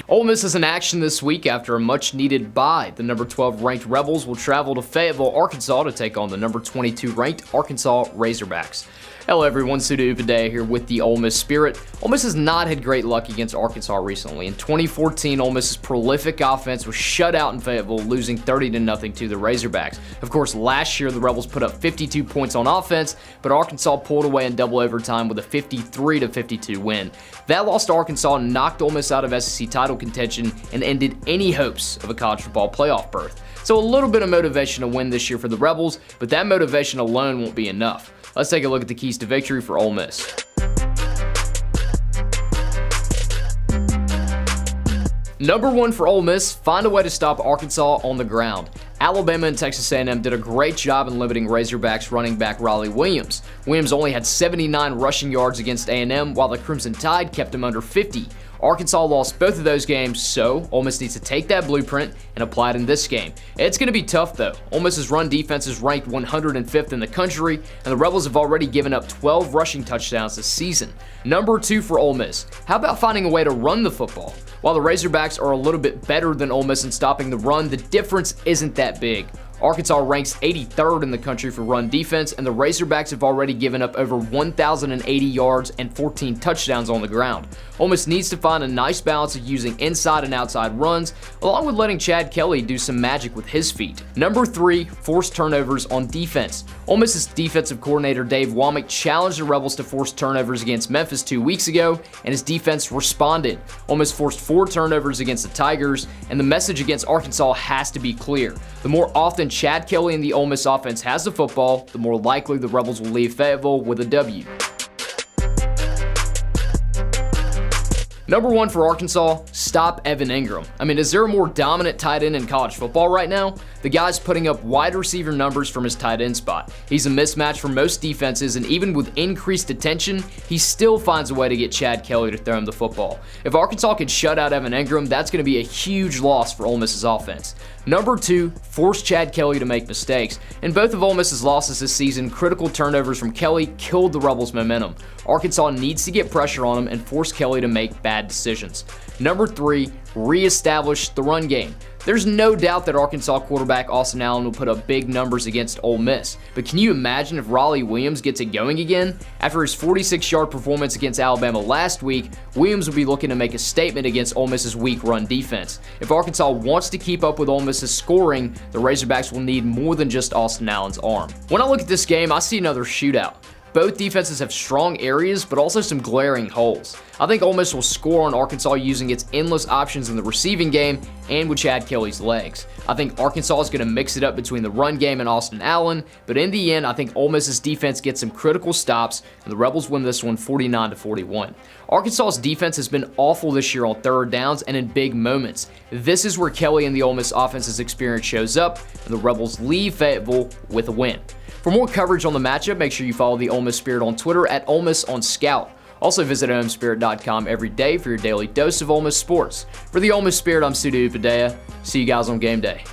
Ole Miss is in action this week after a much-needed bye. The number 12 ranked Rebels will travel to Fayetteville, Arkansas to take on the number 22 ranked Arkansas Razorbacks. Hello everyone, Sudu Upadhyay here with the Ole Miss Spirit. Ole Miss has not had great luck against Arkansas recently. In 2014, Ole Miss's prolific offense was shut out in Fayetteville, losing 30-0 to the Razorbacks. Of course, last year the Rebels put up 52 points on offense, but Arkansas pulled away in double overtime with a 53-52 win. That loss to Arkansas knocked Ole Miss out of SEC title contention and ended any hopes of a college football playoff berth. So a little bit of motivation to win this year for the Rebels, but that motivation alone won't be enough. Let's take a look at the keys to victory for Ole Miss. Number 1 for Ole Miss, find a way to stop Arkansas on the ground. Alabama and Texas A&M did a great job in limiting Razorbacks running back Riley Williams. Williams only had 79 rushing yards against A&M, while the Crimson Tide kept him under 50. Arkansas lost both of those games, so Ole Miss needs to take that blueprint and apply it in this game. It's going to be tough, though. Ole Miss's run defense is ranked 105th in the country, and the Rebels have already given up 12 rushing touchdowns this season. Number 2 for Ole Miss, how about finding a way to run the football? While the Razorbacks are a little bit better than Ole Miss in stopping the run, the difference isn't that big. Arkansas ranks 83rd in the country for run defense, and the Razorbacks have already given up over 1,080 yards and 14 touchdowns on the ground. Ole Miss needs to find a nice balance of using inside and outside runs, along with letting Chad Kelly do some magic with his feet. Number 3, force turnovers on defense. Ole Miss's defensive coordinator Dave Womack challenged the Rebels to force turnovers against Memphis 2 weeks ago, and his defense responded. Ole Miss forced 4 turnovers against the Tigers, and the message against Arkansas has to be clear. The more often Chad Kelly and the Ole Miss offense has the football, the more likely the Rebels will leave Fayetteville with a W. Number 1 for Arkansas, stop Evan ENGRAM. I mean, is there a more dominant tight end in college football right now? The guy's putting up wide receiver numbers from his tight end spot. He's a mismatch for most defenses, and even with increased attention, he still finds a way to get Chad Kelly to throw him the football. If Arkansas can shut out Evan ENGRAM, that's going to be a huge loss for Ole Miss's offense. Number 2, force Chad Kelly to make mistakes. In both of Ole Miss's losses this season, critical turnovers from Kelly killed the Rebels' momentum. Arkansas needs to get pressure on him and force Kelly to make bad decisions. Number 3, reestablish the run game. There's no doubt that Arkansas quarterback Austin Allen will put up big numbers against Ole Miss, but can you imagine if Riley Williams gets it going again? After his 46-yard performance against Alabama last week, Williams will be looking to make a statement against Ole Miss's weak run defense. If Arkansas wants to keep up with Ole Miss's scoring, the Razorbacks will need more than just Austin Allen's arm. When I look at this game, I see another shootout. Both defenses have strong areas, but also some glaring holes. I think Ole Miss will score on Arkansas using its endless options in the receiving game and with Chad Kelly's legs. I think Arkansas is going to mix it up between the run game and Austin Allen, but in the end, I think Ole Miss's defense gets some critical stops, and the Rebels win this one 49-41. Arkansas's defense has been awful this year on third downs and in big moments. This is where Kelly and the Ole Miss offense's experience shows up, and the Rebels leave Fayetteville with a win. For more coverage on the matchup, make sure you follow the Ole Miss Spirit on Twitter at Ole Miss on Scout. Also visit omspirit.com every day for your daily dose of Ole Miss sports. For the Ole Miss Spirit, I'm Sudu Upadhyay. See you guys on game day.